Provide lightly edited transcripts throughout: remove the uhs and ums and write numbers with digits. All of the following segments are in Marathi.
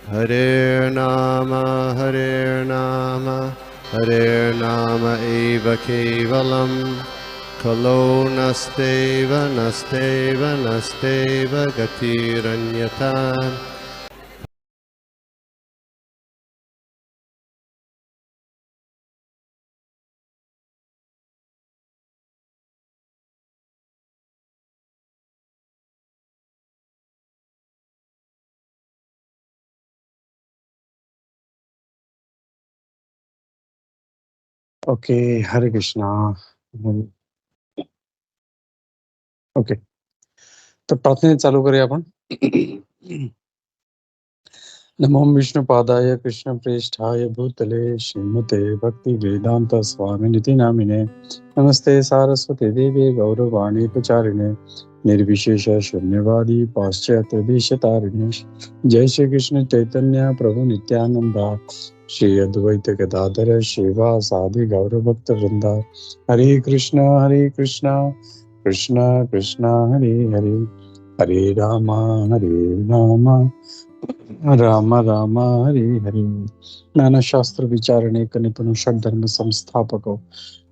Hare Nama Hare Nama eva kevalam Kalo nasteva nasteva nasteva gatiranyata. Okay. हरे कृष्णा. ओके, तर प्रार्थने चालू करूया आपण. नमो विष्णुपादाय कृष्णप्रेष्ठाय भूतले श्रीमते भक्ति वेदांत स्वामिनिति नामिने नमस्ते सारस्वती देवी गौरवाणी प्रचारिणे निर्विशेष शून्यवादी पाश्चात्य देशतारिणे जय श्री कृष्ण चैतन्य प्रभु नित्यानंदा श्री अद्वैत गदाधर शिवा साधि गौर भक्त वृंदा. हरे कृष्ण कृष्ण कृष्ण हरे हरे हरे राम राम राम हरे हरे. ज्ञानशास्त्र विचारणे निपुण षड्धर्म संस्थापक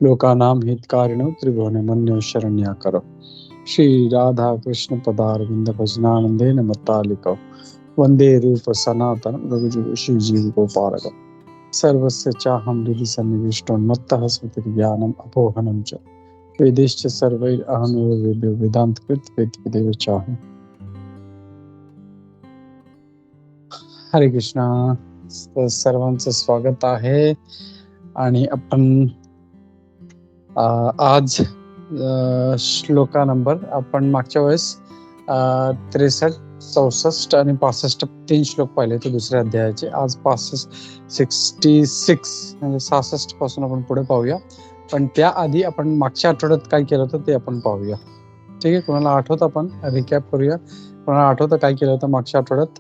लोकानां हितकारिणो त्रिभुवनमन्यो शरण्याकर श्री राधा कृष्ण पदारविंद भजनानंदेन मत्तालिको वंदे रूप सनातन रघुजुग श्री जीव गोपालक सर्वस्य चाहं हृदि सन्निविष्टो मत्तः स्मृतिर्ज्ञानम् अपोहनं च वेदैश्च सर्वैरहमेव वेदो वेदान्तकृत वेदविदेव चाहम्. हरे कृष्णा. सर्वांचं स्वागत आहे. आणि आपण आज श्लोका नंबर आपण मागच्या वेळेस 63, 64 आणि 65 तीन श्लोक पाहिले होते दुसऱ्या अध्यायाचे. आज 66 म्हणजे 66 पासून आपण पुढे पाहूया. पण त्याआधी आपण मागच्या आठवड्यात काय केलं होतं ते आपण पाहूया. ठीक आहे, कोणाला आठवत आपण रिकॅप करूया. कोणाला आठवतं काय केलं होतं मागच्या आठवड्यात?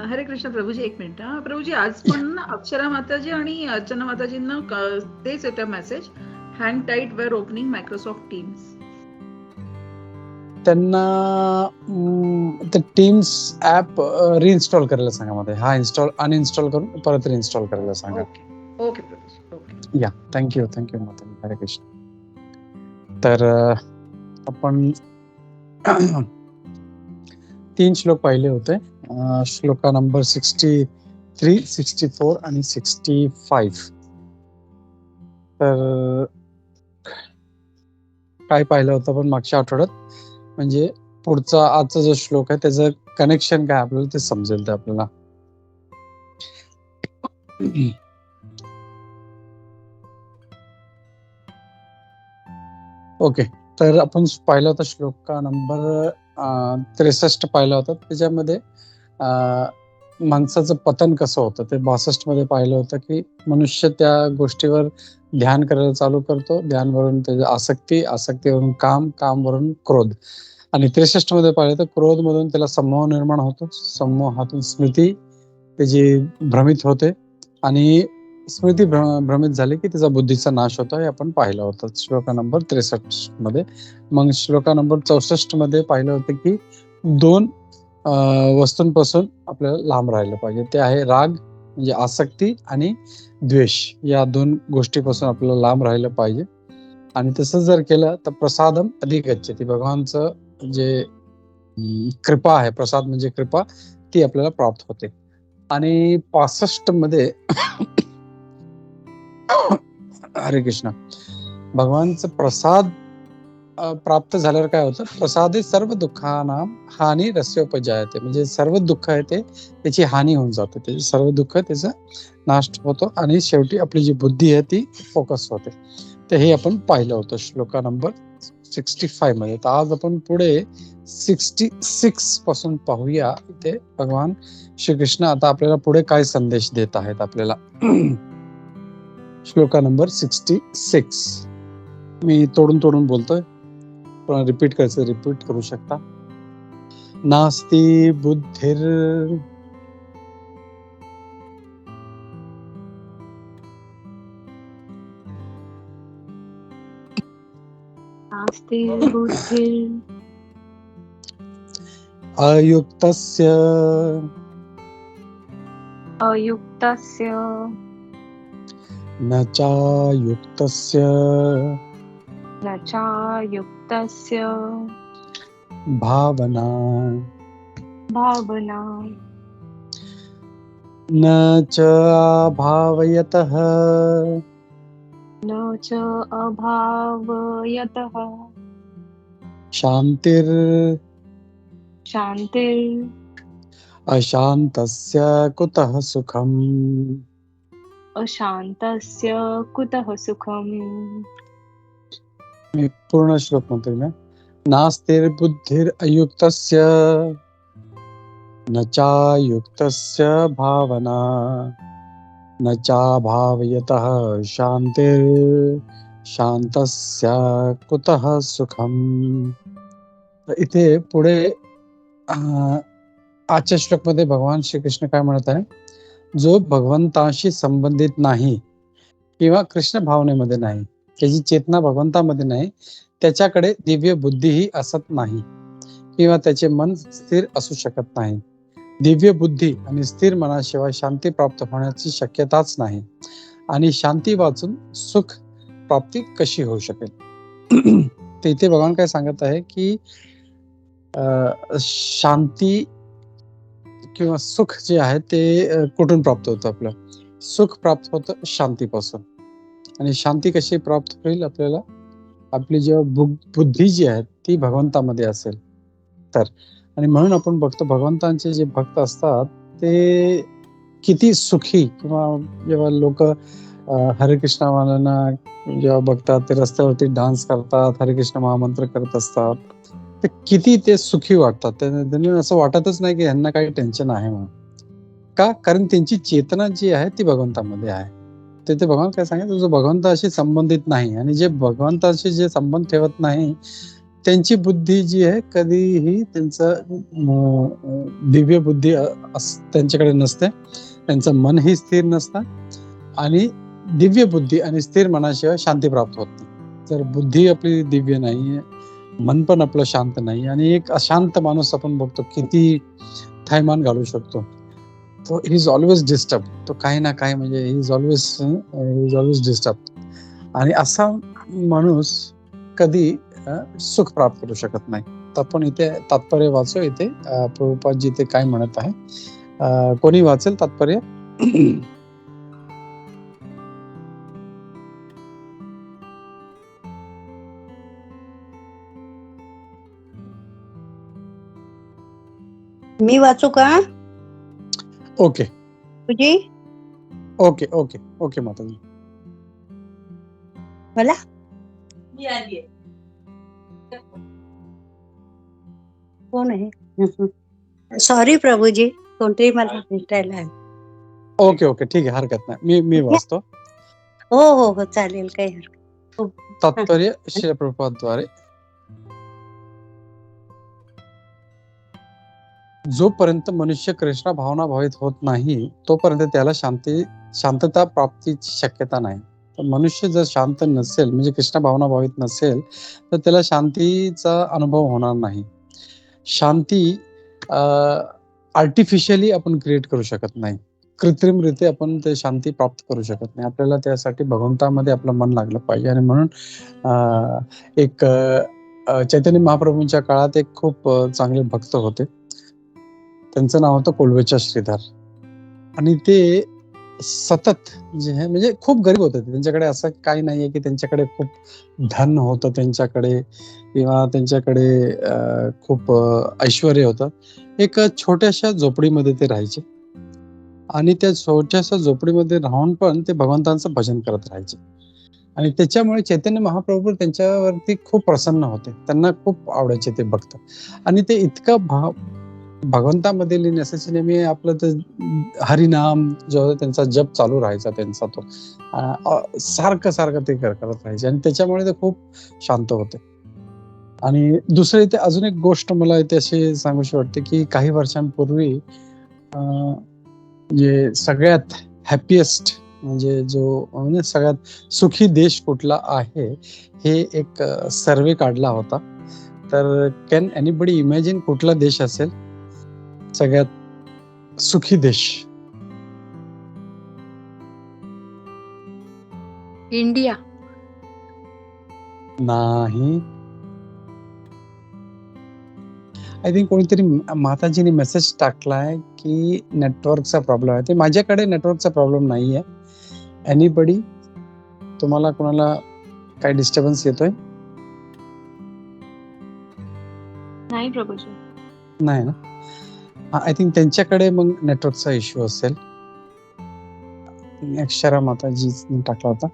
हरे कृष्ण प्रभूजी. एक मिनिट. प्रभूजी आज पण अक्षरा माताजी आणि अर्चना माताजींना तेच येतं message, hang tight we're opening Microsoft Teams. त्यांना टीम्स ऍप रिइन्स्टॉल करायला सांगा. मध्ये हा अनइन्स्टॉल करून परत रिइन्स्टॉल करायला सांगा. ओके प्रभूजी. ओके. या थँक्यू माता. हरे कृष्ण. तर आपण 3 श्लोक पाहिले होते. श्लोका नंबर 63, 64 आणि 65. तर काय पाहिलं होतं आपण मागच्या आठवड्यात, म्हणजे पुढचा आजचा जो श्लोक आहे त्याचं कनेक्शन काय आपल्याला ते समजेल ते आपल्याला. ओके, तर आपण पाहिलं होतं श्लोका नंबर 63 पाहिलं होतं. त्याच्यामध्ये माणसाचं पतन कसं होतं ते 62 मध्ये पाहिलं होतं की मनुष्य त्या गोष्टीवर ध्यान करायला चालू करतो. ध्यानवरून त्याची आसक्तीवरून कामवरून क्रोध. आणि 63 मध्ये पाहिलं तर क्रोध मधून त्याला संमोह निर्माण होतो. संमोहातून स्मृती त्याची भ्रमित होते आणि स्मृती भ्रमित झाली की त्याचा बुद्धीचा नाश होतो. हे आपण पाहिलं होतं श्लोका नंबर 63 मध्ये. मग श्लोका नंबर 64 मध्ये पाहिलं होतं की 2 वस्तूंपासून आपल्याला लांब राहिलं पाहिजे. ते आहे राग म्हणजे आसक्ती आणि द्वेष. या 2 गोष्टीपासून आपल्याला लांब राहिलं पाहिजे. आणि तसं जर केलं तर प्रसादम अधिगच्छति, भगवानचं जे कृपा आहे, प्रसाद म्हणजे कृपा, ती आपल्याला प्राप्त होते. आणि 65 मध्ये हरे कृष्ण, भगवानचं प्रसाद प्राप्त झाल्यावर काय होतं, प्रसादे सर्व दुःखानां हानी रस्योपजायते, म्हणजे सर्व दुःख आहे ते त्याची हानी होऊन जाते. त्याचे सर्व दुःख त्याचा नाश होतो आणि शेवटी आपली जी बुद्धी आहे ती फोकस होते. तर हे आपण पाहिलं होतं श्लोका नंबर 65 मध्ये. तर आज आपण पुढे 66 पासून पाहूया. इथे भगवान श्रीकृष्ण आता आपल्याला पुढे काय संदेश देत आहेत आपल्याला. श्लोका नंबर 66. मी तोडून बोलतोय, पण रिपीट करायचं, रिपीट करू शकता. नास्ति बुद्धिर नास्ति बुद्धिर् अयुक्तस्य अयुक्तस्य न चायुक्तस्य न चायुक्तस्य भावना भावना न च अभावयतः न च अभावयतः शांतिर् शान्तिर् अशांतस्य कुतः सुखम्. अशान्तस्य कुतः सुखम्. मी पूर्ण श्लोक म्हणतो ना. नास्तिर्बुद्धिर् अयुक्तस्य न चायुक्तस्य भावना न चाभावयतः शांतिर् शांतस्य कुतः सुखम्. तर इथे पुढे आजच्या श्लोक मध्ये भगवान श्रीकृष्ण काय म्हणत आहे, जो भगवंताशी संबंधित नाही किंवा कृष्ण भावनेमध्ये नाही, त्याची चेतना भगवंतामध्ये नाही, त्याच्याकडे दिव्य बुद्धीही असत नाही किंवा त्याचे मन स्थिर असू शकत नाही. दिव्य बुद्धी आणि स्थिर मनाशिवाय शांती प्राप्त होण्याची शक्यताच नाही आणि शांती वाचून सुख प्राप्ती कशी होऊ शकेल. तर इथे भगवान काय सांगत आहे की शांती किंवा सुख जे आहे ते कुठून प्राप्त होतं. आपलं सुख प्राप्त होतं शांतीपासून. आणि शांती कशी प्राप्त होईल आपल्याला, आपली जेव्हा बुद्धी जी आहे ती भगवंतामध्ये असेल तर. आणि म्हणून आपण बघतो भगवंतांचे जे भक्त असतात ते किती सुखी, किंवा जेव्हा लोक हरे कृष्ण वाल्यांना जेव्हा बघतात ते रस्त्यावरती डान्स करतात, हरे कृष्ण महामंत्र करत असतात, ते किती ते सुखी वाटतात. त्यांना असं वाटतच नाही की यांना काही टेन्शन आहे म्हणून. का? कारण त्यांची चेतना जी आहे ती भगवंतामध्ये आहे. ते भगवान काय सांगितलं, जो भगवंताशी संबंधित नाही आणि जे भगवंताशी जे संबंध ठेवत नाही त्यांची बुद्धी जी आहे कधीही त्यांचं दिव्य बुद्धी त्यांच्याकडे नसते, त्यांचं मनही स्थिर नसतं आणि दिव्य बुद्धी आणि स्थिर मनाशिवाय शांती प्राप्त होत नाही. जर बुद्धी आपली दिव्य नाहीये, मन पण आपलं शांत नाही आणि एक अशांत माणूस आपण बघतो किती थैमान घालू शकतो. तो ही इज ऑलवेज डिस्टर्ब. तो काही ना काही म्हणजे ही इज ऑलवेज डिस्टर्ब. आणि असा माणूस कधी सुख प्राप्त करू शकत नाही. तर आपण इथे तात्पर्य वाचू. इथे प्रभुपादजी इथे काय म्हणत आहे, कोणी वाचेल तात्पर्य? मी वाचू का? ओके तुझी ओके ओके ओके माताजी. मला कोण आहे? सॉरी प्रभूजी, कोणतरी मला भेटायला आहे. ओके ओके ठीक आहे, हरकत नाही. मी वाचतो. हो हो हो चालेल, काही हरकत. तात्पर्य श्रील प्रभुपादद्वारे. जोपर्यंत मनुष्य कृष्ण भावना भावित होत नाही तोपर्यंत त्याला शांतता प्राप्तीची शक्यता नाही. तर मनुष्य जर शांत नसेल म्हणजे कृष्ण भावना भावित नसेल तर त्याला शांतीचा अनुभव होणार नाही. शांती आर्टिफिशियली आपण क्रिएट करू शकत नाही, कृत्रिमरित्या आपण ते शांती प्राप्त करू शकत नाही. आपल्याला त्यासाठी भगवंतामध्ये आपलं मन लागलं पाहिजे. आणि म्हणून एक चैतन्य महाप्रभूंच्या काळात एक खूप चांगले भक्त होते, त्यांचं नाव होतं कोल्वेच्या श्रीधर. आणि ते सतत जे आहे म्हणजे खूप गरीब होते. त्यांच्याकडे असं काही नाहीये की त्यांच्याकडे खूप धन होतं त्यांच्याकडे किंवा त्यांच्याकडे खूप ऐश्वर्य होतं. एक छोट्याशा झोपडीमध्ये ते राहायचे आणि त्या छोट्याशा झोपडीमध्ये राहून पण ते भगवंतांचं भजन करत राहायचे. आणि त्याच्यामुळे चैतन्य महाप्रभू त्यांच्यावरती खूप प्रसन्न होते, त्यांना खूप आवडायचे ते भक्त. आणि ते इतकं भगवंतामध्ये लीन असायचे, नेहमी आपलं ते हरिनाम जो त्यांचा जप चालू राहायचा त्यांचा, तो सारखं ते करत राहायचे आणि त्याच्यामुळे ते खूप शांत होते. आणि दुसरं इथे अजून एक गोष्ट मला इथे अशी सांगूशी वाटते की काही वर्षांपूर्वी जे सगळ्यात हॅपीएस्ट म्हणजे सगळ्यात सुखी देश कुठला आहे हे एक सर्वे काढला होता. तर कॅन एनीबडी इमॅजिन कुठला देश असेल सगळ्यात सुखी देश? इंडिया. नाही. आय थिंक कोणीतरी माताजीने मेसेज टाकलाय की नेटवर्कचा प्रॉब्लेम आहे. ते माझ्याकडे नेटवर्कचा प्रॉब्लेम नाहीये. एनीबडी, तुम्हाला कोणाला काही डिस्टर्बन्स येतोय? नाही प्रभूजी. नाही ना? आय थिंक त्यांच्याकडे मग नेटवर्कचा इश्यू असेल. अक्षरा माताजीने टाकला होता.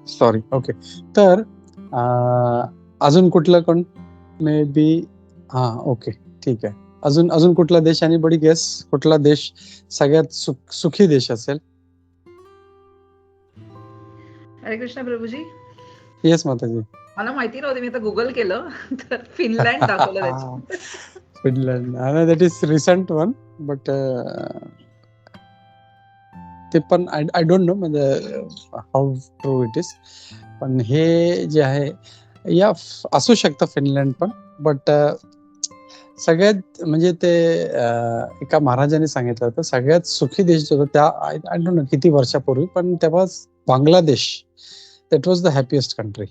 सॉरी. ओके. तर अजून कुठलं कोण? May be. हा, ओके, ठीक आहे. अजून कुठला देश? आणि बडी गेस कुठला देश सगळ्यात सुखी देश असेल? हरे कृष्ण प्रभूजी. येस माताजी. मला माहिती नव्हती, मी आता गुगल केलं तर फिनलँड दाखवलं त्याच्यात. Finland. That is recent one, but ते पण आय डोंट नो म्हणजे हाऊ ट्रू इट इज. पण हे जे आहे या असू शकतं फिनलँड पण, बट सगळ्यात म्हणजे ते एका महाराजांनी सांगितलं होतं सगळ्यात सुखी देश जो होता त्या आय डोंट नो किती वर्षापूर्वी, पण तेव्हा Bangladesh that was the happiest country.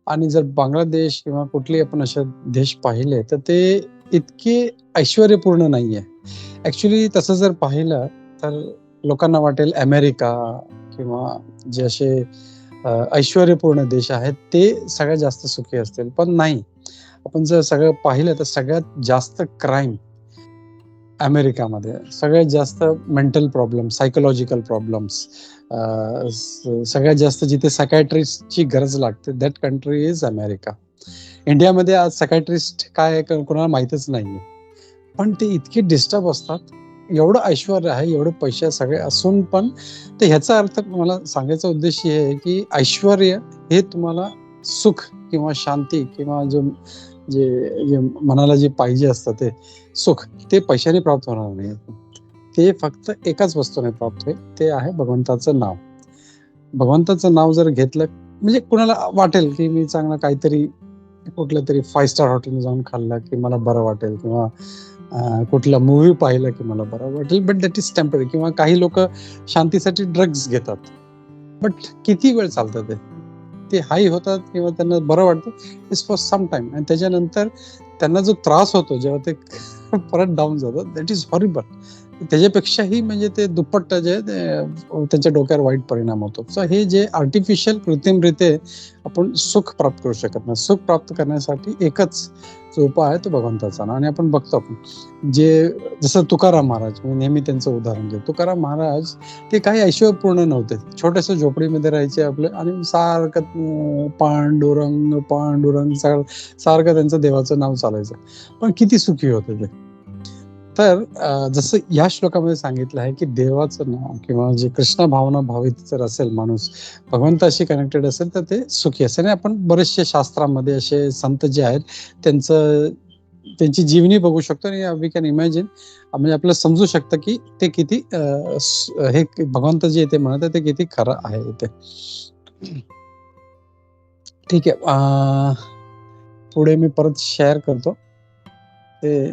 आणि जर बांगलादेश किंवा कुठले आपण असे देश पाहिले तर ते इतके ऐश्वर्यपूर्ण नाहीये. ऍक्च्युली तसं जर पाहिलं तर लोकांना वाटेल अमेरिका किंवा जे असे ऐश्वर्यपूर्ण देश आहेत ते सगळ्यात जास्त सुखी असतील, पण नाही. आपण जर सगळं पाहिलं तर सगळ्यात जास्त क्राईम अमेरिकामध्ये, सगळ्यात जास्त मेंटल प्रॉब्लेम, सायकोलॉजिकल प्रॉब्लेम्स, सगळ्यात जास्त जिथे सायकॅट्रिस्टची गरज लागते दॅट कंट्री इज अमेरिका. इंडियामध्ये आज सायकॅट्रिस्ट काय आहे कोणाला माहितच नाहीये, पण ते इतके डिस्टर्ब असतात. एवढं ऐश्वर्य आहे, एवढे पैसे सगळे असून पण. तर ह्याचा अर्थ मला सांगायचा उद्देश हे आहे की ऐश्वर्य हे तुम्हाला सुख किंवा शांती किंवा जे मनाला जे पाहिजे असतं ते सुख, ते पैशाने प्राप्त होणार नाही. ते फक्त एकाच वस्तूने प्राप्त होईल, ते आहे भगवंताचं नाव. भगवंताचं नाव जर घेतलं म्हणजे कुणाला वाटेल की मी चांगलं काहीतरी कुठलं तरी 5 स्टार हॉटेल जाऊन खाल्लं की मला बरं वाटेल, किंवा कुठला मूवी पाहिला की मला बरं वाटेल, बट दॅट इज टेम्पररी. किंवा काही लोक शांतीसाठी ड्रग्ज घेतात, बट किती वेळ चालतं ते हाई होतात किंवा त्यांना बरं वाटतं इट्स फॉर सम टाइम, आणि त्याच्यानंतर त्यांना जो त्रास होतो जेव्हा ते परत डाऊन जातात दॅट इज हॉरिबल. त्याच्यापेक्षाही म्हणजे ते दुप्पट जे त्यांच्या डोक्यावर वाईट परिणाम होतो. सो हे जे आर्टिफिशियल कृत्रिमरित्या आपण सुख प्राप्त करू शकत नाही. सुख प्राप्त करण्यासाठी एकच जो उपाय आहे तो भगवंताचा नाव. आणि आपण बघतो आपण जे जसं तुकाराम महाराज, मी नेहमी त्यांचं उदाहरण देतो. तुकाराम महाराज ते काही ऐश्वर्यपूर्ण नव्हते, छोट्याशा झोपडीमध्ये राहायचे आपले, आणि सारखं पांडुरंग पांडुरंग सारखं त्यांचं देवाचं नाव चालायचं, पण किती सुखी होते ते. तर जसं या श्लोकामध्ये सांगितलं आहे की देवाचं नाव किंवा जे कृष्ण भावना भावित जर असेल माणूस, भगवंताशी कनेक्टेड असेल, तर ते सुखी असेल. आणि आपण बरेचसे शास्त्रामध्ये असे संत जे आहेत त्यांची जीवनी बघू शकतो, आणि वी कॅन इमॅजिन, म्हणजे आपल्याला समजू शकतं की ते किती हे भगवंत जे ते म्हणत ते किती खरं आहे ते. ठीक आहे. पुढे मी परत शेअर करतो ते.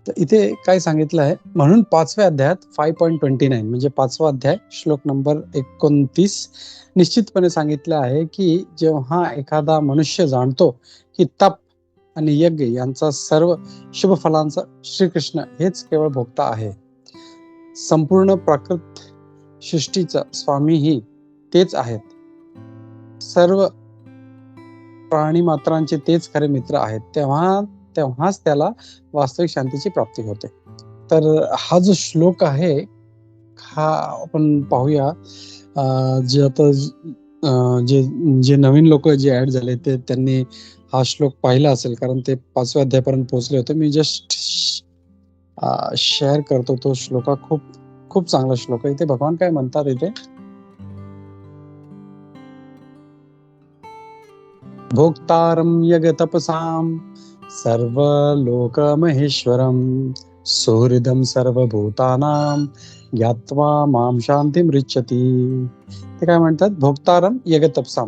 तर इथे काय सांगितलं आहे, म्हणून 5व्या अध्यायात 5.29 म्हणजे 5वा अध्याय श्लोक नंबर 29 निश्चितपणे सांगितलं आहे की जेव्हा एखादा मनुष्य जाणतो की तप आणि यज्ञ यांचा सर्व शुभ फलांचा श्रीकृष्ण हेच केवळ भोक्ता आहे, संपूर्ण प्राकृत सृष्टीचा स्वामीही तेच आहेत, सर्व प्राणी मात्रांचे तेच खरे मित्र आहेत, तेव्हाच त्याला वास्तविक शांतीची प्राप्ती होते. तर हा जो श्लोक आहे हा आपण पाहूया. जे आता जे नवीन लोक जे ऍड झाले ते त्यांनी हा श्लोक पाहिला असेल, कारण ते 5व्या अध्यायापर्यंत पोहोचले होते. मी जस्ट शेअर करतो तो श्लोक. खूप खूप चांगला श्लोक आहे. इथे भगवान काय म्हणतात, इथे भोक्तारं यज्ञ तपसां सर्व लोक महेश्वरम सुहृदं सर्वभूतानां ज्ञात्वा मां शांतिमृच्छति. ते काय म्हणतात, भोक्तारं यज्ञ तपसां,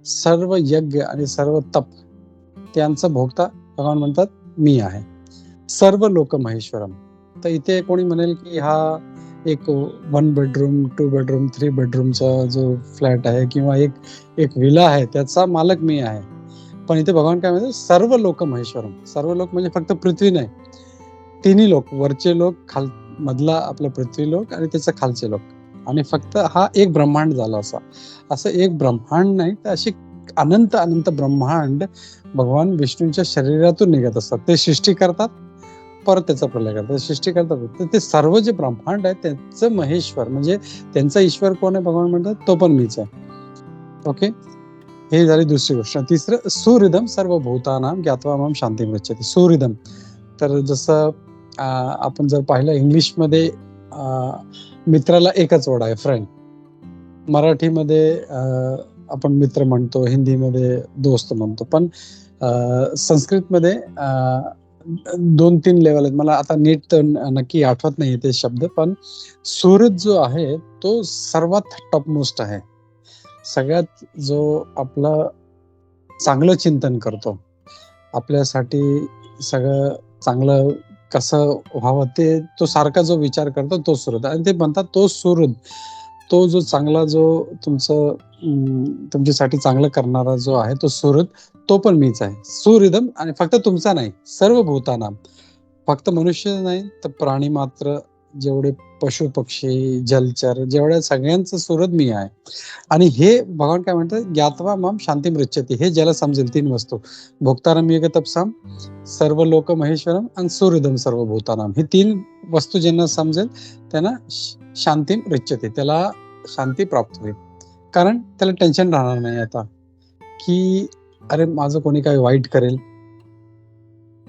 सर्व यज्ञ आणि सर्व तप त्यांचा भोगता भगवान म्हणतात मी आहे. सर्व लोक महेश्वरम. तर इथे कोणी म्हणेल की हा एक 1 बेडरूम 2 बेडरूम 3 बेडरूमचा जो फ्लॅट आहे किंवा एक विला आहे त्याचा मालक मी आहे. पण इथे भगवान काय म्हणतात, सर्व लोक महेश्वरम. सर्व लोक म्हणजे फक्त पृथ्वी नाही, तिन्ही लोक, वरचे लोक, मधला आपला पृथ्वी लोक आणि त्याचा खालचे लोक, आणि फक्त हा एक ब्रह्मांड झाला. असं एक ब्रह्मांड नाही, तर अशी अनंत अनंत ब्रह्मांड भगवान विष्णूंच्या शरीरातून निघत असतात. ते सृष्टी करतात, परत त्याचा प्रलय करतात, सृष्टी करतात. तर ते सर्व जे ब्रह्मांड आहे त्यांचं महेश्वर म्हणजे त्यांचा ईश्वर कोण आहे भगवान म्हणतात, तो पण मीच आहे. ओके, हे झाली दुसरी गोष्ट. तिसरं, सुहृदम सर्व भूतानां ज्ञात्वा मां शांतिं गच्छति. सुहृदम, तर जसं आपण जर पाहिलं इंग्लिशमध्ये मित्राला एकच वर्ड आहे, फ्रेंड. मराठीमध्ये आपण मित्र म्हणतो, हिंदीमध्ये दोस्त म्हणतो, पण संस्कृतमध्ये 2-3 लेवल आहेत. मला आता नीट तर नक्की आठवत नाही ते शब्द, पण सुहृद जो आहे तो सर्वात टॉपमोस्ट आहे. सगळ्यात जो आपलं चांगलं चिंतन करतो, आपल्यासाठी सगळं चांगलं कसं व्हावं ते तो सारखा जो विचार करतो तो सुहृद. आणि ते म्हणतात तो सुहृद, तो जो चांगला, जो तुमच्यासाठी चांगलं करणारा जो आहे तो सुहृद, तो पण मीच आहे. सुहृदम, आणि फक्त तुमचा नाही, सर्व भूताना, फक्त मनुष्य नाही तर प्राणी मात्र, जेवढे पशु पक्षी जलचर, जेवढ्या सगळ्यांचं सुहृद मी आहे. आणि हे भगवान काय म्हणतात, ज्ञात्वा मां शांतिं गच्छति. हे ज्याला समजेल 3 वस्तू, भोक्तारम योग तपसाम, सर्व लोक महेश्वरम आणि सुहृदम सर्व भूतानाम, ही 3 वस्तू ज्यांना समजेल त्यांना शांतिं गच्छति, त्याला शांती प्राप्त होईल. कारण त्याला टेन्शन राहणार नाही आता की अरे माझं कोणी काही वाईट करेल.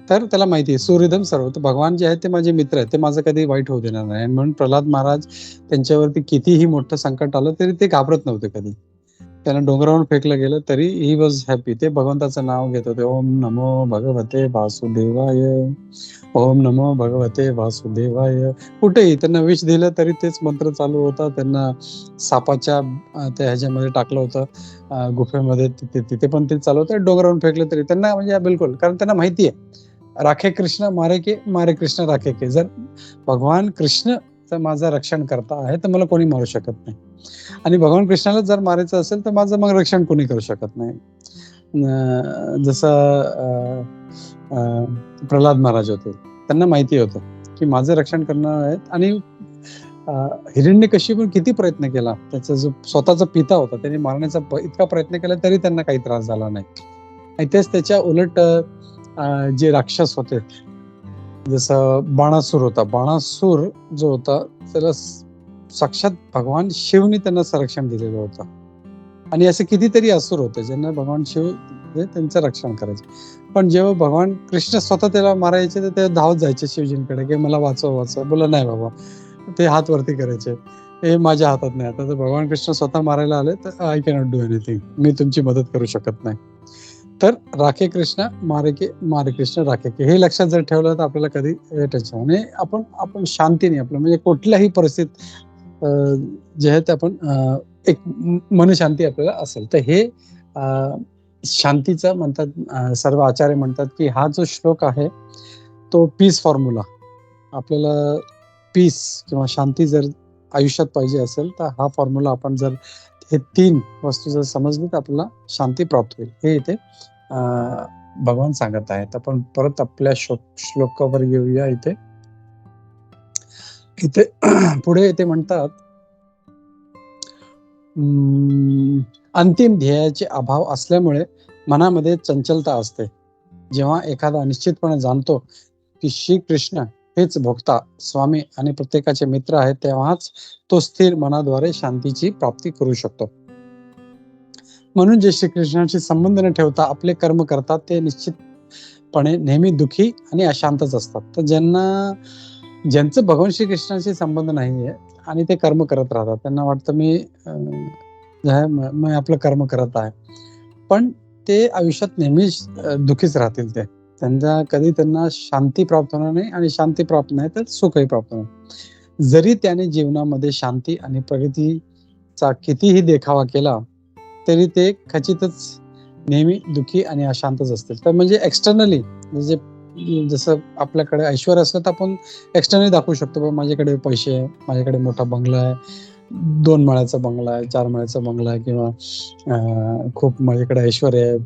तर त्याला माहिती आहे सुहृदम सर्व, तर भगवान जे आहेत ते माझे मित्र आहेत, ते माझं कधी वाईट होऊ देणार नाही. आणि म्हणून प्रल्हाद महाराज, त्यांच्यावरती कितीही मोठं संकट आलं तरी ते घाबरत नव्हते कधी. त्यांना डोंगरावरून फेकलं गेलं तरी ही वॉज हॅपी. ते भगवंताचं नाव घेत होते, ओम नमो भगवते वासुदेवाय, ओम नमो भगवते वासुदेवाय. कुठेही त्यांना विष दिलं तरी तेच मंत्र चालू होता. त्यांना सापाच्या त्या ह्याच्यामध्ये टाकलं होतं गुफेमध्ये, तिथे पण ते चालू होतं. डोंगरावरून फेकलं तरी त्यांना म्हणजे बिलकुल, कारण त्यांना माहिती आहे राखे कृष्ण मारे के, मारे कृष्ण राखे के. जर भगवान कृष्ण जर माझं रक्षण करता आहे तर मला कोणी मारू शकत नाही, आणि भगवान कृष्णाला जर मारायचं असेल तर माझं मग रक्षण कोणी करू शकत नाही. जसं प्रल्हाद महाराज होते, त्यांना माहिती होतं की माझं रक्षण करणार आहेत. आणि हिरण्यकशिपूने किती प्रयत्न केला, त्याचा जो स्वतःचा पिता होता त्याने मारण्याचा इतका प्रयत्न केला तरी त्यांना काही त्रास झाला नाही. आणि तेच त्याच्या उलट जे राक्षस होते, जसं बाणासूर होता, बाणासूर जो होता त्याला साक्षात भगवान शिवने त्यांना संरक्षण दिलेलं होतं. आणि असे कितीतरी असुर होते ज्यांना भगवान शिव त्यांचं रक्षण करायचे. पण जेव्हा भगवान कृष्ण स्वतः त्याला मारायचे तर ते धावत जायचे शिवजींकडे की मला वाचव वाचव. बोला नाही बाबा, ते हात वरती करायचे, हे माझ्या हातात नाही. आता जर भगवान कृष्ण स्वतः मारायला आले तर आय कॅनॉट डू एनिथिंग, मी तुमची मदत करू शकत नाही. तर राखे कृष्ण मारे के, मारे कृष्ण राखे के, हे लक्षात जर ठेवलं तर आपल्याला कधी टेन्शन. आणि आपण शांतीने आपलं म्हणजे कुठल्याही परिस्थितीत जे आहे ते आपण एक मनशांती आपल्याला असेल तर हे शांतीचा म्हणतात. सर्व आचार्य म्हणतात की हा जो श्लोक आहे तो पीस फॉर्म्युला. आपल्याला पीस किंवा शांती जर आयुष्यात पाहिजे असेल तर हा फॉर्म्युला आपण जर हे 3 वस्तू जर समजली तर आपल्याला शांती प्राप्त होईल, हे इथे भगवान सांगत आहेत. आपण परत आपल्या श्लोकावर येऊया. इथे पुढे इथे म्हणतात, अंतिम ध्येयाचे अभाव असल्यामुळे मनामध्ये चंचलता असते. जेव्हा एखादा निश्चितपणे जाणतो की श्रीकृष्ण हेच भोक्ता, स्वामी आणि प्रत्येकाचे मित्र आहेत, तेव्हाच तो स्थिर मनाद्वारे शांतीची प्राप्ती करू शकतो. म्हणून जे श्रीकृष्णाशी संबंध न ठेवता आपले कर्म करतात ते निश्चितपणे नेहमी दुःखी आणि अशांतच असतात. तर ज्यांचं भगवान श्रीकृष्णाशी संबंध नाहीये आणि ते कर्म करत राहतात, त्यांना वाटतं मी आपलं कर्म करत आहे, पण ते आयुष्यात नेहमी दुःखीच राहतील. त्यांना शांती प्राप्त होणार नाही, आणि शांती प्राप्त नाही तर सुखही प्राप्त होणार. जरी त्याने जीवनामध्ये शांती आणि प्रगतीचा कितीही देखावा केला तरी ते खचितच नेहमी दुःखी आणि अशांतच असतील. तर म्हणजे एक्सटर्नली म्हणजे जसं आपल्याकडे ऐश्वर्य असलं तर आपण एक्सटर्नली दाखवू शकतो, बाबा माझ्याकडे पैसे आहे, माझ्याकडे मोठा बंगला आहे, 2 माळ्याचा बंगला आहे, 4 माळ्याचा बंगला आहे, किंवा खूप माझ्याकडे ऐश्वर्य आहे,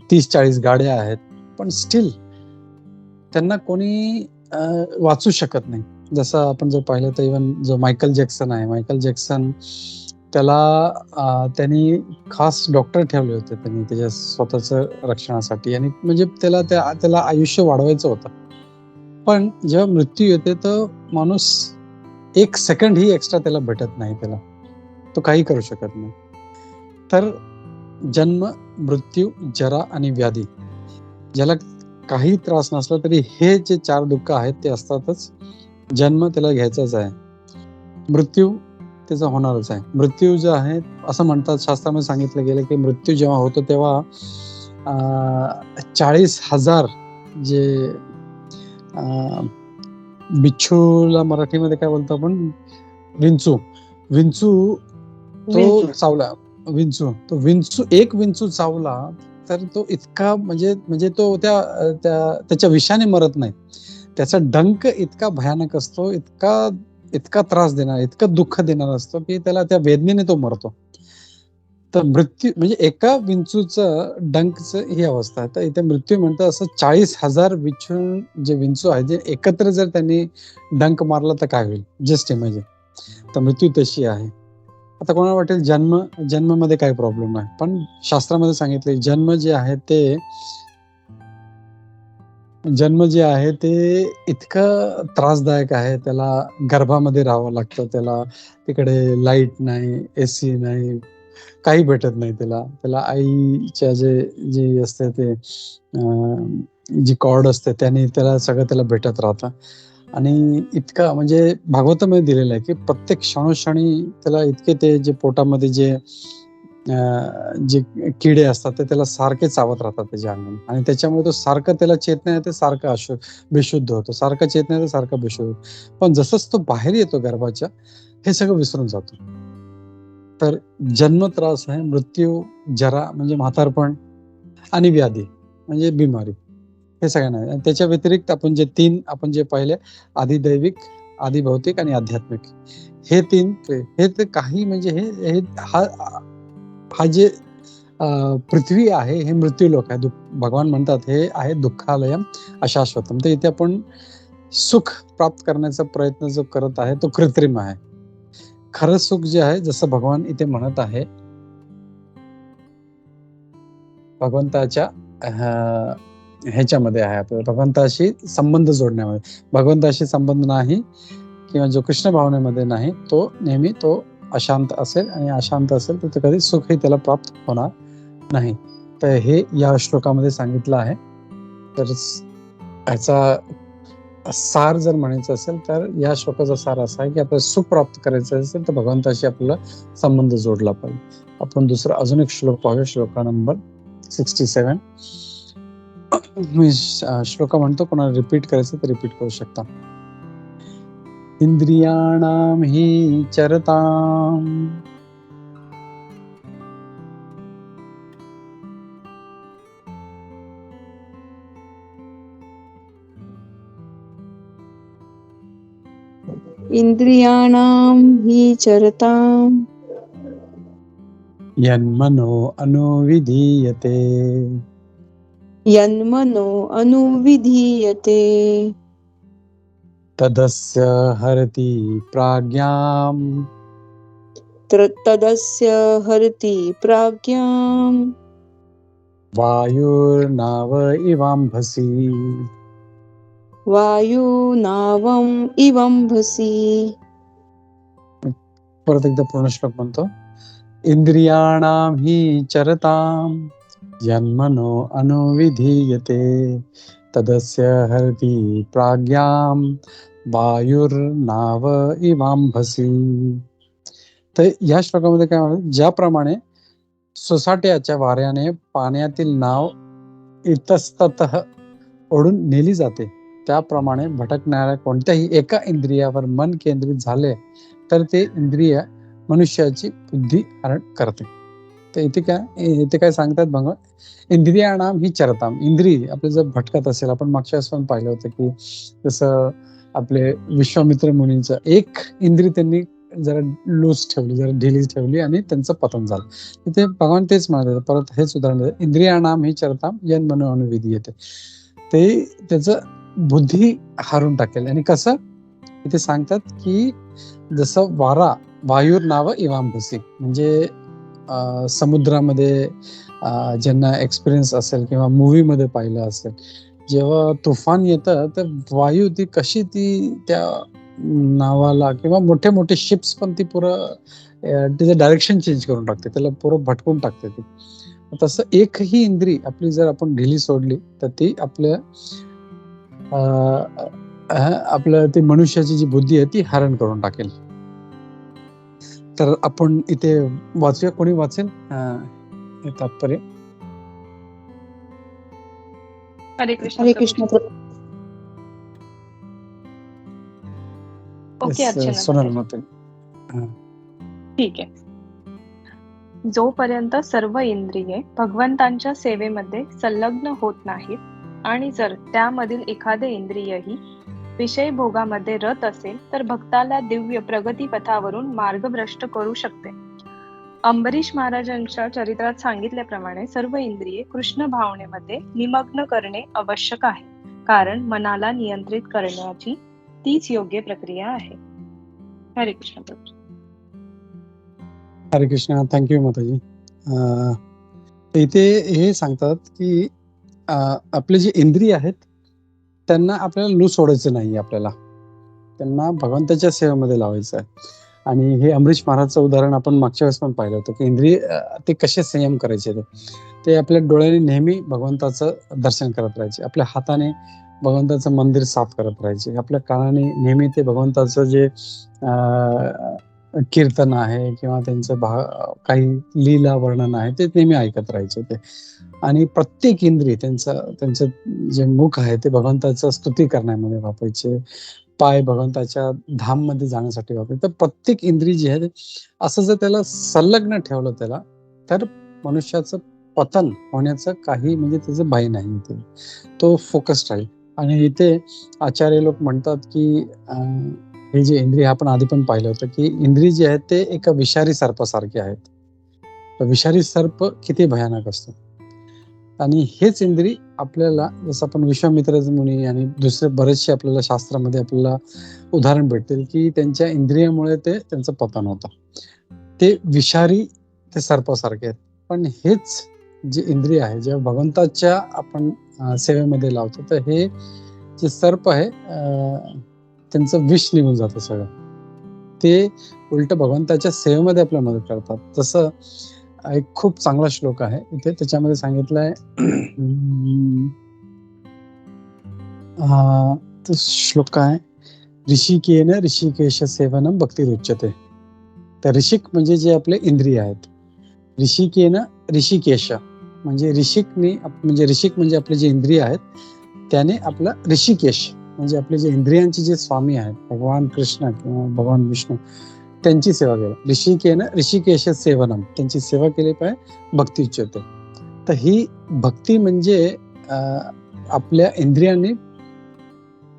30-40 गाड्या आहेत. पण स्टील त्यांना कोणी वाचू शकत नाही. जसं आपण जर पाहिलं तर इव्हन जो मायकल जॅक्सन आहे, मायकल जॅक्सन त्यांनी खास डॉक्टर ठेवले होते त्यांनी त्याच्या स्वतःच्या रक्षणासाठी, आणि म्हणजे त्याला आयुष्य वाढवायचं होतं. पण जेव्हा मृत्यू येते तर माणूस 1 सेकंड ही एक्स्ट्रा त्याला भेटत नाही, त्याला तो काही करू शकत नाही. तर जन्म, मृत्यू, जरा आणि व्याधी, ज्याला काही त्रास नसला तरी हे जे 4 दुःख आहेत ते असतातच. जन्म त्याला घ्यायचाच आहे, मृत्यू त्याचा होणारच आहे. मृत्यू जो आहे, असं म्हणतात, शास्त्रामध्ये सांगितलं गेलं की मृत्यू जेव्हा होतो तेव्हा 40,000 जे बिच्छूला मराठीमध्ये काय बोलतो आपण, विंचू तो एक विंचू चावला तर तो इतका म्हणजे तो त्याच्या विषाने मरत नाही. त्याचा डंक इतका भयानक असतो, इतका त्रास देणार, इतकं दुःख देणार असतो की त्याला त्या वेदनेने तो मरतो. तर मृत्यू म्हणजे एका विंचूचं डंकचं ही अवस्था आहे. तर इथे मृत्यू म्हणतं असं 40,000 जे विंचू आहे, जे एकत्र जर त्यांनी डंक मारला तर काय होईल, जस्ट इमॅजिन. तर मृत्यू तशी आहे. आता कोणाला वाटेल जन्मामध्ये काय प्रॉब्लेम आहे, पण शास्त्रामध्ये सांगितले जन्म जे आहे ते इतकं त्रासदायक आहे. त्याला गर्भामध्ये राहावं लागतं, त्याला तिकडे लाईट नाही, एसी नाही, काही भेटत नाही त्याला आईच्या जे असते ते जी कॉर्ड असते त्याने त्याला भेटत राहतं. आणि इतका म्हणजे भागवतामध्ये दिलेलं आहे की प्रत्येक क्षणोक्षणी त्याला इतके ते जे पोटामध्ये जे किडे असतात ते त्याला सारखे चावत राहतात त्याच्या अंगाने, आणि त्याच्यामुळे तो सारखं त्याला चेतना येते, सारखं बेशुद्ध होतो, सारखं चेतना येते, सारखं बेशुद्ध होतो. पण जसंच तो बाहेर येतो गर्भाच्या, हे सगळं विसरून जातो. तर जन्म त्रास आहे, मृत्यू, जरा म्हणजे म्हातारपण, आणि व्याधी म्हणजे बिमारी, हे सगळ्यांना आहे. त्याच्या व्यतिरिक्त आपण जे पाहिले, आधिदैविक, आधिभौतिक आणि आध्यात्मिक, हे 3 हे तर काही म्हणजे हा जे पृथ्वी आहे हे मृत्यूलोक आहे. भगवान म्हणतात हे आहे दुःखालयम अशाश्वतम. तर इथे आपण सुख प्राप्त करण्याचा प्रयत्न जो करत आहे तो कृत्रिम आहे. खरं सुख जे आहे, जसं भगवान इथे म्हणत आहे, भगवंताच्या ह्याच्यामध्ये आहे, आपल्याला भगवंताशी संबंध जोडण्यामध्ये. भगवंताशी संबंध नाही किंवा जो कृष्ण भावनेमध्ये नाही, तो नेहमी तो अशांत असेल, आणि अशांत असेल तर कधी सुखही त्याला प्राप्त होणार नाही. तर हे या श्लोकामध्ये सांगितलं आहे. तर ह्याचा सार जर म्हणायचं असेल तर या श्लोकाचा सार असा आहे की आपल्याला सुख प्राप्त करायचं असेल तर भगवंताशी आपल्याला संबंध जोडला पाहिजे. आपण दुसरा अजून एक श्लोक पाहूया, श्लोका नंबर 67. मी श्लोक म्हणतो, कोणाला रिपीट करायचं तर रिपीट करू शकता. इंद्रियाणाम हि चरताम इंद्रियाणाम हि चरताम यन्मनो अनुविधीयते तदस्य हरति प्राज्ञाम् वायुर्नाव इवाम्भसि. परत एकदा पूर्ण श्लोक म्हणतो. इंद्रियाणाम हि चरताम यन्मनो अनुविधीयते तदस्य हरति प्राज्ञाम वायुर्नाव इवाम्भसि. तर या श्लोकामध्ये काय म्हणतात, ज्याप्रमाणे सोसाट्याच्या वाऱ्याने पाण्यातील नाव इतस्ततः ओढून नेली जाते, त्याप्रमाणे भटकणाऱ्या कोणत्याही एका इंद्रियावर मन केंद्रित झाले तर ते इंद्रिय मनुष्याची बुद्धी हरण करते. तर इथे काय सांगतात भगवान, इंद्रियाणाम ही चरताम. इंद्रिय आपले जर भटकत असेल, आपण मागच्या वेळेस पण पाहिलं होतं की जसं आपले विश्वामित्र मुनींचं एक इंद्रिय त्यांनी जरा लूज ठेवली, जरा ढिली ठेवली आणि त्यांचं पतन झालं. तिथे भगवान तेच म्हणत होते, परत हेच उदाहरण देतात, इंद्रियाणाम ही चरताम यन मनो अनुविधी येते. ते त्याचं बुद्धी हारून टाकेल. आणि कसं इथे सांगतात की जसं वायूर नाव इवांभसी, म्हणजे समुद्रामध्ये ज्यांना एक्सपिरियन्स असेल किंवा मूवीमध्ये पाहिलं असेल, जेव्हा तुफान येतं तर वायू ती कशी ती त्या नावाला किंवा मोठे मोठे शिप्स पण ती पुरं तिचं डायरेक्शन चेंज करून टाकते, त्याला पुरं भटकून टाकते ती. तसं एकही इंद्री आपली जर आपण ढिली सोडली तर ती आपलं ती मनुष्याची जी बुद्धी आहे ती हरण करून टाकेल. तर आपण इथे वाचूया, कोणी वाचेल हे तात्पर्य? हरे कृष्ण हरे प्रभूजी. कृष्ण प्रभू. ओके Yes, अर्चना सोनल माताजी. मते. ठीक आहे. जोपर्यंत सर्व इंद्रिये भगवंतांच्या सेवेमध्ये संलग्न होत नाहीत आणि जर त्यामधील एखादे इंद्रियही विषय भोगामध्ये रत असेल तर भक्ताला दिव्य प्रगती पथावरून मार्गभ्रष्ट करू शकते. अंबरीश महाराजांच्या चरित्रात सांगितल्याप्रमाणे सर्व इंद्रिये कृष्ण भावनेमध्ये निमग्न करणे आवश्यक आहे, कारण मनाला नियंत्रित करण्याची तीच योग्य प्रक्रिया आहे. हरे कृष्ण प्रभू. हरे कृष्ण. थँक्यू माताजी. इथे हे सांगतात की आपले जे इंद्रिय आहेत त्यांना आपल्याला लूज सोडायचं नाही, आपल्याला त्यांना भगवंताच्या सेवेमध्ये लावायचं आहे. आणि हे अमरीश महाराजचं उदाहरण आपण मागच्या वेळेस पण पाहिलं होतं की इंद्रिय ते कसे संयम करायचे. ते आपल्या डोळ्याने नेहमी भगवंताचं दर्शन करत राहायचे, आपल्या हाताने भगवंताचं मंदिर साफ करत राहायचे, आपल्या कानाने नेहमी ते भगवंताचं जे कीर्तन आहे किंवा त्यांचं काही लीला वर्णन आहे ते नेहमी ऐकत राहायचे ते. आणि प्रत्येक इंद्रिय त्यांचं जे मुख आहे ते भगवंताचं स्तुती करण्यामध्ये वापरायचे, पाय भगवंताच्या धाम मध्ये जाण्यासाठी वापरायचे. तर प्रत्येक इंद्रिय जे आहे असं जर त्याला संलग्न ठेवलं त्याला, तर मनुष्याचं पतन होण्याचं काही म्हणजे त्याचं भय नाही, तो फोकस्ड राहील. आणि इथे आचार्य लोक म्हणतात की हे जे इंद्रिय आपण आधी पण पाहिलं होतं की इंद्रिय जे आहेत ते एका विषारी सर्पासारखे आहेत. तर विषारी सर्प किती भयानक असतो. आणि हेच इंद्रिय आपल्याला, जसं आपण विश्वामित्र मुनी आणि दुसरे बरेचसे आपल्याला शास्त्रामध्ये आपल्याला उदाहरण भेटतील की त्यांच्या इंद्रियामुळे त्यांचं पतन होतं. ते विषारी, ते सर्पासारखे आहेत. पण हेच जे इंद्रिय आहे जेव्हा भगवंताच्या आपण सेवेमध्ये लावतो तर हे जे सर्प आहे त्यांचं विष निघून जातं सगळं. ते उलट भगवंताच्या सेवेमध्ये आपल्याला मदत करतात. जसं एक खूप चांगला श्लोक आहे इथे, त्याच्यामध्ये सांगितलंय तो श्लोक काय, ऋषिकेन ऋषिकेश सेवनम भक्ती रुच्यते. तर ऋषिक म्हणजे जे आपले इंद्रिय आहेत, ऋषिकेन ऋषिकेश म्हणजे ऋषिक म्हणजे आपले जे इंद्रिय आहेत त्याने आपला ऋषिकेश म्हणजे आपले जे इंद्रियांचे जे स्वामी आहेत भगवान कृष्ण किंवा भगवान विष्णू त्यांची सेवा केली. ऋषिकेन ऋषिकेश सेवनम, त्यांची सेवा केली पाहिजे भक्ती उच्यते. तर ही भक्ती म्हणजे आपल्या इंद्रियांनी,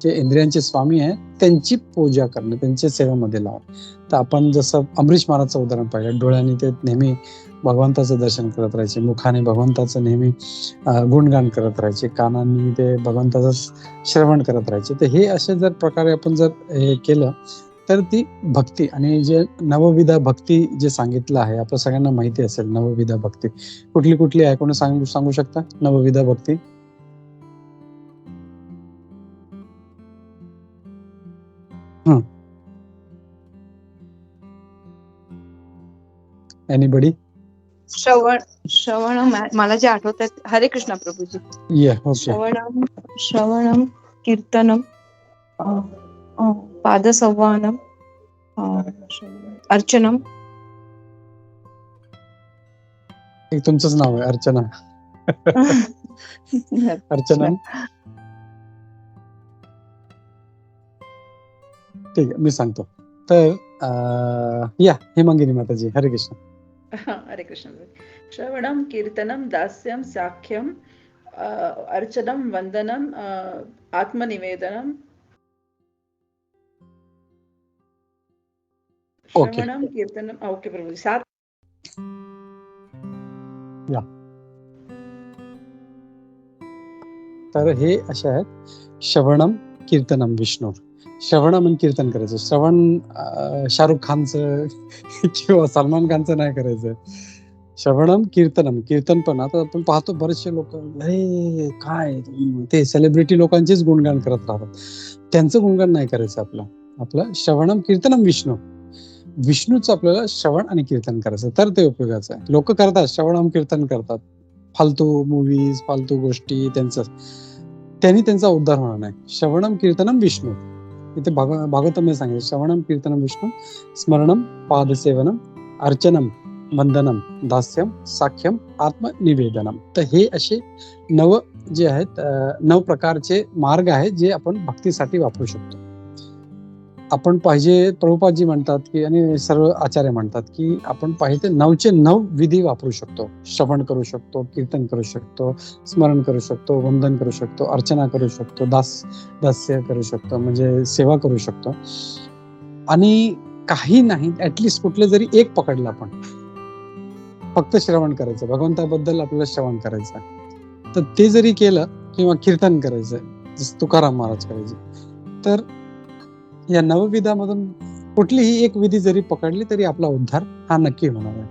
जे इंद्रियांचे स्वामी आहेत त्यांची पूजा करणं, त्यांच्या सेवेमध्ये लावणं. तर आपण जसं अमरीश महाराजचं उदाहरण पाहिलं, डोळ्यांनी ते नेहमी भगवंताचं दर्शन करत राहायचे, मुखाने भगवंताचं नेहमी गुणगान करत राहायचे, कानांनी ते भगवंताचं श्रवण करत राहायचे. तर हे असे जर प्रकारे आपण जर हे केलं तर ती भक्ती. आणि जे नवविधा भक्ती जे सांगितलं आहे आपल्या सगळ्यांना माहिती असेल. नवविधा भक्ती कुठली कुठली आहे, कोणी सांगू शकता नवविधा भक्ती? एनीबडी? श्रवण मला जे आठवत आहे. हरे कृष्ण प्रभूजी. श्रवणम कीर्तनम पादसंवाहनम अर्चनम. एक तुमचंच नाव आहे अर्चना. अर्चना ठीक आहे, मी सांगतो. तर या हेमांगिनी माताजी, हरे कृष्ण. हरे कृष्ण. श्रवणम कीर्तनम दास्यम साख्यम अर्चनम वंदनम आत्मनिवेदनम. ओके. श्रवणम कीर्तनम. ओके प्रभूजी. 7. तर हे असे आहेत श्रवणम कीर्तनम विष्णू. श्रवण म्हणजे कीर्तन करायचं. श्रवण शाहरुख खानचं किंवा सलमान खानचं नाही करायचं. श्रवणम कीर्तनम. कीर्तन पण आता आपण पाहतो बरेचसे लोक अरे काय ते सेलिब्रिटी लोकांचेच गुणगान करत राहतात. त्यांचं गुणगान नाही करायचं आपलं श्रवणम कीर्तनम विष्णू. विष्णूचं आपल्याला श्रवण आणि कीर्तन करायचं तर ते उपयोगाचं आहे. लोक करतात श्रवणम कीर्तन करतात, फालतू मूवीज फालतू गोष्टी त्यांनी त्यांचा उद्धार होणार नाही. श्रवणम कीर्तनम विष्णू. इथे भागवतमध्ये सांगितलं श्रवणम कीर्तनम विष्णू स्मरणम पादसेवनम अर्चनम वंदनम दास्यम साख्यम आत्मनिवेदनम. तर हे असे 9 जे आहेत 9 प्रकारचे मार्ग आहेत जे आपण भक्तीसाठी वापरू शकतो. आपण पाहिजे प्रभुपादजी म्हणतात की आणि सर्व आचार्य म्हणतात की आपण पाहिजे 9चे 9 विधी वापरू शकतो. श्रवण करू शकतो, कीर्तन करू शकतो, स्मरण करू शकतो, वंदन करू शकतो, अर्चना करू शकतो, दास्य करू शकतो म्हणजे सेवा करू शकतो. आणि काही नाही ऍटलिस्ट कुठले जरी एक पकडलं आपण फक्त श्रवण करायचं, भगवंताबद्दल आपल्याला श्रवण करायचं तर ते जरी केलं किंवा कीर्तन करायचं जसं तुकाराम महाराज करायचे तर या 9 विधामधून कुठलीही एक विधी जरी पकडली तरी आपला उद्धार हा नक्की होणार आहे.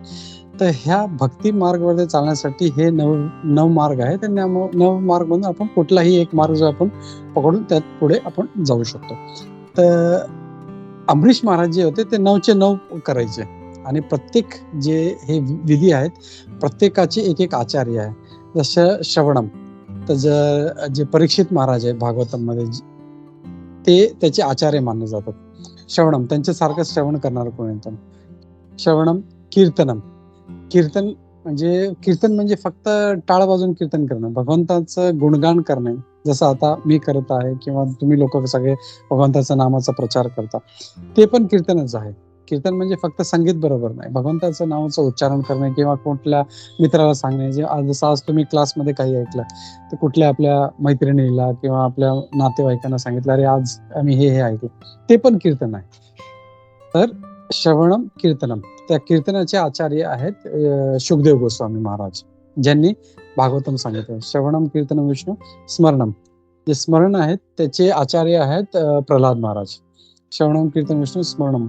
तर ह्या भक्ती मार्गावर चालण्यासाठी हे 9 मार्ग आहेत. त्या 9 मार्ग मधून आपण कुठलाही एक मार्ग जो आपण पकडून त्यात पुढे आपण जाऊ शकतो. तर अमरीश महाराज जे होते ते 9चे 9 करायचे आणि प्रत्येक जे हे विधी आहेत प्रत्येकाचे एक आचार्य आहे. जसं श्रवणम तर जे परीक्षित महाराज आहेत भागवतम मध्ये ते त्याचे आचार्य मानले जातात. श्रवणम त्यांच्यासारखं श्रवण करणार कोणी नव्हतं. श्रवणम कीर्तनम. कीर्तन म्हणजे फक्त टाळ वाजवून कीर्तन करणं, भगवंताचं गुणगान करणे जसं आता मी करत आहे किंवा तुम्ही लोक सगळे भगवंताच्या नामाचा प्रचार करता ते पण कीर्तनच आहे. कीर्तन म्हणजे फक्त संगीत बरोबर नाही, भगवंताचं नावाचं उच्चारण करणे किंवा कुठल्या मित्राला सांगणे. जसं आज तुम्ही क्लासमध्ये काही ऐकलं तर कुठल्या आपल्या मैत्रिणीला किंवा आपल्या नातेवाईकांना सांगितलं अरे आज आम्ही हे ऐकलं, ते पण कीर्तन आहे. तर श्रवणम कीर्तनम. त्या कीर्तनाचे आचार्य आहेत शुकदेव गोस्वामी महाराज ज्यांनी भागवतम सांगितलं. श्रवणम कीर्तनम विष्णू स्मरणम. जे स्मरण आहेत त्याचे आचार्य आहेत प्रल्हाद महाराज. श्रवणम कीर्तन विष्णू स्मरणम.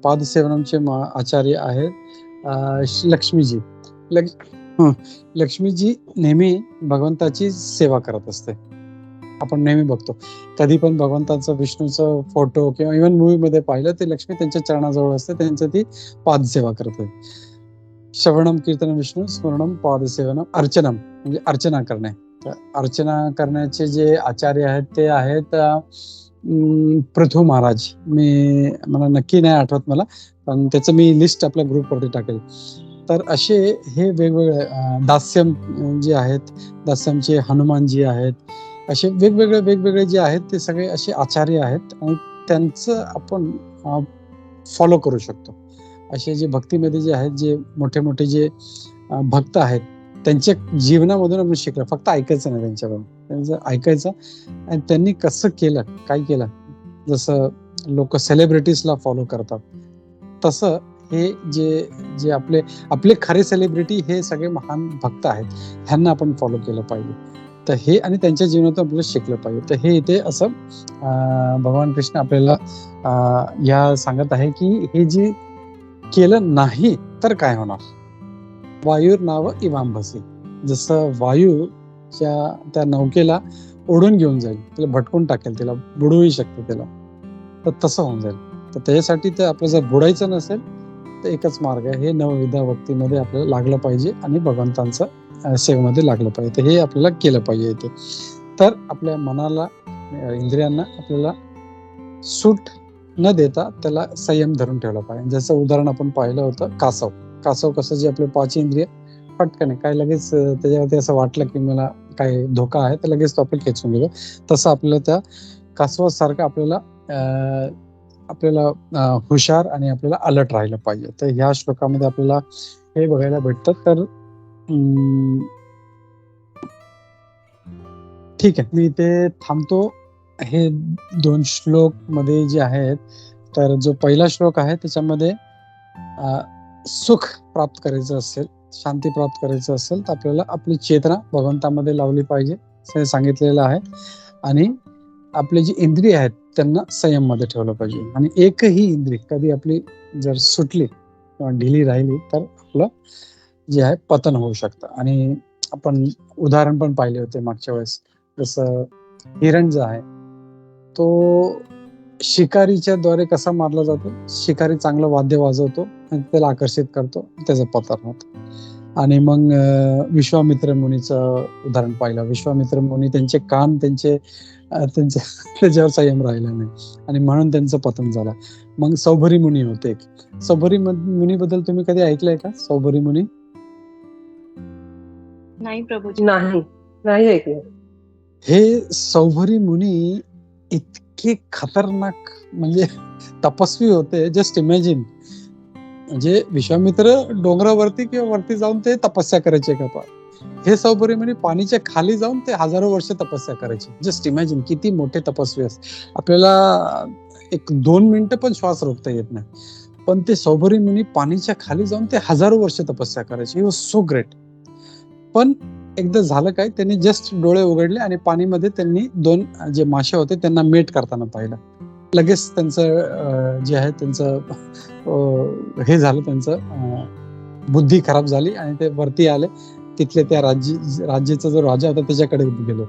पादसेवनमचे आचार्य आहेत लक्ष्मीजी. लक्ष्मीजी नेहमी भगवंताची सेवा करत असते. आपण नेहमी बघतो कधी पण भगवंताचं विष्णूचं फोटो किंवा इव्हन मूवी मध्ये पाहिलं ते लक्ष्मी त्यांच्या चरणाजवळ असते, त्यांच्या ती पादसेवा करते. श्रवणम कीर्तन विष्णू स्मरणम पादसेवनम अर्चनम म्हणजे अर्चना करणे. तर अर्चना करण्याचे जे आचार्य आहेत ते आहेत पृथू महाराज. मला नक्की नाही आठवत मला, पण त्याचं मी लिस्ट आपल्या ग्रुपवरती टाकेल. तर असे हे वेगवेगळे दास्यम जे आहेत, दास्यमचे हनुमानजी आहेत, असे वेगवेगळे जे आहेत ते सगळे असे आचार्य आहेत आणि त्यांचं आपण फॉलो करू शकतो. असे जे भक्तीमध्ये जे आहेत, जे मोठे जे भक्त आहेत त्यांच्या जीवनामधून आपण शिकलं. फक्त ऐकायचं नाही त्यांच्याकडून, त्यांचं ऐकायचं आणि त्यांनी कसं केलं, काय केलं. जसं लोक सेलिब्रिटीजला फॉलो करतात तसं हे जे आपले खरे सेलिब्रिटी हे सगळे महान भक्त आहेत, ह्यांना आपण फॉलो केलं पाहिजे. तर हे आणि त्यांच्या जीवनातून आपल्याला शिकलं पाहिजे. तर हे इथे असं भगवान कृष्ण आपल्याला या सांगत आहे की हे जे केलं नाही तर काय होणार. वायूर नाव इवांभसी. जसं वायूच्या त्या नौकेला ओढून घेऊन जाईल, तिला भटकून टाकेल, तिला बुडवूही शकते त्याला, तर तसं होऊन जाईल. तर त्याच्यासाठी तर आपलं जर बुडायचं नसेल तर एकच मार्ग आहे, हे नवविधा भक्तीमध्ये आपल्याला लागलं पाहिजे आणि भगवंतांचं सेवेमध्ये लागलं पाहिजे. तर हे आपल्याला केलं पाहिजे इथे. तर आपल्या मनाला इंद्रियांना आपल्याला सूट न देता त्याला संयम धरून ठेवला पाहिजे. जसं उदाहरण आपण पाहिलं होतं कासव कसं जे आपले 5 इंद्रिय पटकन काय लगेच त्याच्यावरती असं वाटलं की मला काय धोका आहे तर लगेच तो आपण खेचून घेतो, तसं आपल्याला त्या कासवासारखं आपल्याला आपल्याला हुशार आणि आपल्याला अलर्ट राहिलं पाहिजे. तर ह्या श्लोकामध्ये आपल्याला हे बघायला भेटतं. तर ठीक आहे, मी इथे थांबतो. हे 2 श्लोक मध्ये जे आहेत, तर जो पहिला श्लोक आहे त्याच्यामध्ये सुख प्राप्त करायचं असेल, शांती प्राप्त करायचं असेल, तर आपल्याला आपली चेतना भगवंतामध्ये लावली पाहिजे हे सांगितलेलं आहे. आणि आपले जे इंद्रिय आहेत त्यांना संयम मध्ये ठेवलं पाहिजे. आणि एकही इंद्रिय कधी आपली जर सुटली किंवा ढिली राहिली तर आपलं जे आहे पतन होऊ शकतं. आणि आपण उदाहरण पण पाहिले होते मागच्या वेळेस, जसं हिरण जो आहे तो शिकारीच्या द्वारे कसा मारला जातो. शिकारी चांगलं वाद्य वाजवतो आणि त्याला आकर्षित करतो, त्याचं पतन होतं. आणि मग विश्वामित्र मुनीचं उदाहरण पाहिलं. विश्वामित्र मुनी त्यांचे कान त्यांचे त्याच्यावर संयम राहिला नाही आणि म्हणून त्यांचं पतन झालं. मग सौभरी मुनी होते. सौभरी मुनी बद्दल तुम्ही कधी ऐकलंय का? सौभरी मुनी नाही प्रभूजी. नाही ऐकलं. हे सौभरी मुनी इतके खतरनाक म्हणजे तपस्वी होते. जस्ट इमॅजिन, म्हणजे विश्वामित्र डोंगरावरती किंवा वरती जाऊन ते तपस्या करायचे का? हे सौभरी मुनी पाणीच्या खाली जाऊन ते हजारो वर्ष तपस्या करायचे. जस्ट इमॅजिन किती मोठे तपस्वी असते. आपल्याला 1-2 मिनिटं पण श्वास रोखता येत नाही, पण ते सौभरी मुनी पाणीच्या खाली जाऊन ते हजारो वर्ष तपस्या करायचे. He was so great. पण एकदा झालं काय, त्यांनी जस्ट डोळे उघडले आणि पाणीमध्ये त्यांनी 2 जे मासे होते त्यांना मेट करताना पाहिलं. लगेच त्यांचं जे आहे त्यांचं हे झालं, त्यांचं बुद्धी खराब झाली आणि ते वरती आले. तिथले त्या राज्याचा जो राजा होता त्याच्याकडे गेलो,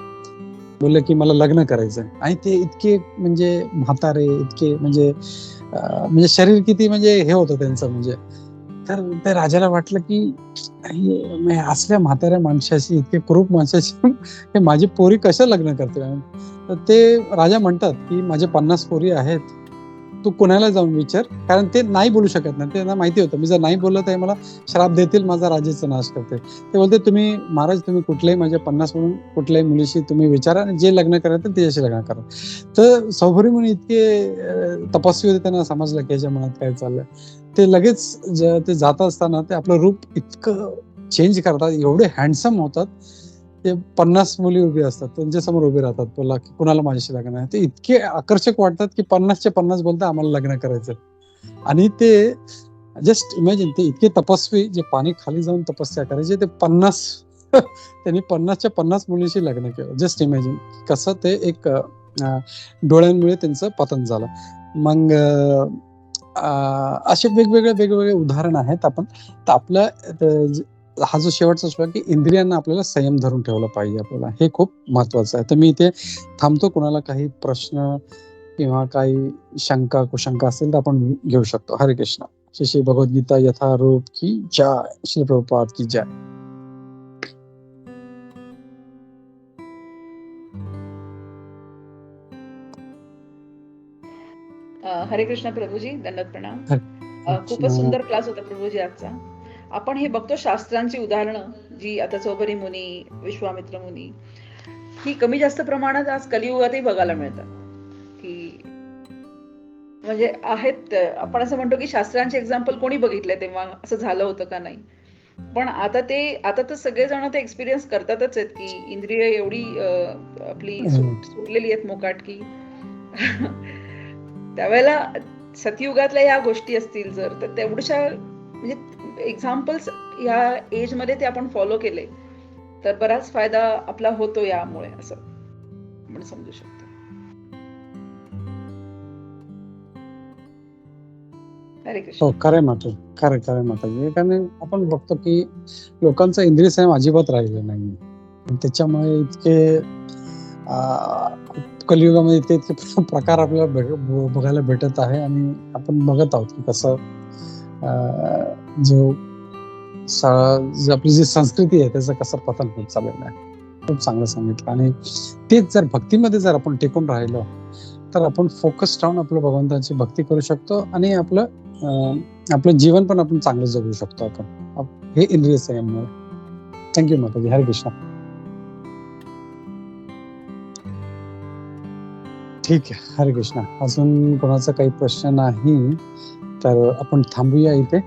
बोलले की मला लग्न करायचं. आणि ते इतके म्हणजे म्हातारे, इतके म्हणजे शरीर किती म्हणजे हे होतं त्यांचं, म्हणजे तर त्या राजाला वाटलं की असल्या म्हाताऱ्या माणसाशी, इतके क्रूप माणसाशी हे माझी पोरी कशा लग्न करते. तर ते राजा म्हणतात की माझे 50 पोरी आहेत, तू कोणाला जाऊन विचार. कारण ते नाही बोलू शकत नाही. त्यांना माहिती होतं मी जर नाही बोललं तर मला श्राप देतील, माझा राज्याचा नाश करते. ते बोलते तुम्ही महाराज, तुम्ही कुठल्याही माझ्या 50 म्हणून कुठल्याही मुलीशी तुम्ही विचारा आणि जे लग्न करायचं त्याच्याशी लग्न करा. तर सौभरी म्हणून इतके तपस्वी होते, त्यांना समजलं की याच्या मनात काय चाललंय. ते लगेच ते जात असताना ते आपलं रूप इतकं चेंज करतात, एवढे हँडसम होतात. ते 50 मुली उभी असतात, त्यांच्यासमोर उभे राहतात, बोला की कुणाला माझ्याशी लग्न आहे. ते इतके आकर्षक वाटतात की 50च्या 50 बोलतात आम्हाला लग्न करायचं. आणि ते जस्ट इमॅजिन, ते इतके तपस्वी जे पाणी खाली जाऊन तपस्या करायचे, ते 50 त्यांनी 50च्या 50 मुलीशी लग्न केलं. जस्ट इमॅजिन कसं ते एक डोळ्यांमुळे त्यांचं पतन झालं. मग असे वेगवेगळे उदाहरण आहेत. आपण तर आपल्या हा जो शेवटचा श्लोक की इंद्रियांना आपल्याला संयम धरून ठेवलं पाहिजे आपल्याला, हे खूप महत्वाचं आहे. तर मी इथे थांबतो. कोणाला काही प्रश्न किंवा काही शंका कुशंका असेल तर आपण घेऊ शकतो. हरे कृष्ण. श्री भगवद्गीता यथारूप की जय. श्री प्रभुपाद की जय. हरे कृष्ण प्रभूजी, दंडवत प्रणाम. हरे खूपच सुंदर क्लास होता प्रभूजी आजचा. आपण हे बघतो शास्त्रांची उदाहरणं जी आता सौभरी मुनी, विश्वामित्र मुनी ही कमी जास्त प्रमाणात आज कलियुगातही बघायला मिळतात. की म्हणजे आहेत, आपण असं म्हणतो की शास्त्रांचे एक्झाम्पल कोणी बघितलंय तेव्हा असं झालं होतं का नाही. पण आता तर सगळेजण ते एक्सपिरियन्स करतातच आहेत की इंद्रिय एवढी आपली सुटलेली आहेत मोकाट की त्यावेळेला सतयुगातल्या या गोष्टी असतील जर तर तेवढ्याशा म्हणजे एक्झाम्पल्स या एज मध्ये ते आपण फॉलो केले तर बराच फायदा आपला होतो यामुळे, असं आपण समजू शकतो. हरे कृष्ण. हो, खरंय माता, खरंय माताजी. कारण आपण बघतो की लोकांचा इंद्रिय संयम अजिबात राहिलेला नाही. त्याच्यामुळे इतके कलियुगामध्ये इतके प्रकार आपल्याला बघायला भेटत आहे. आणि आपण बघत आहोत की कसं जो आपली जी संस्कृती आहे त्याचं कसं पतन होत चाललेलं आहे. खूप चांगलं सांगितलं. आणि तेच जर भक्तीमध्ये जर आपण टिकून राहिलो तर आपण फोकस राहून आपलं भगवंताची भक्ती करू शकतो आणि आपलं जीवन पण आपण चांगलं जगू शकतो आपण, हे इंद्रिय संयममुळे. थँक्यू माताजी. हरे कृष्ण. ठीक आहे. हरे कृष्णा. अजून कोणाचा काही प्रश्न नाही तर आपण थांबूया इथे.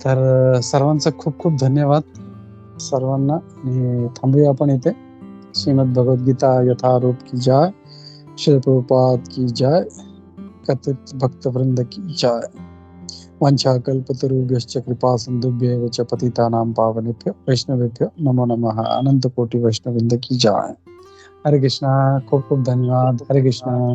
तर सर्वांचा खूप खूप धन्यवाद सर्वांना आणि थांबूया आपण इथे. श्रीमद भगवद्गीता यथारूप की जय. श्री प्रभुपाद की जय. कथित भक्तवृंद की जय. वंशा कल्पतरुभ्यश्च कृपा सिंधुभ्येव च पतितानां पावनेभ्यो वैष्णवेभ्यो नमो नमः. अनंत कोटि वैष्णववृंद की जय. हरे कृष्णा. खूप खूप धन्यवाद. हरे कृष्णा.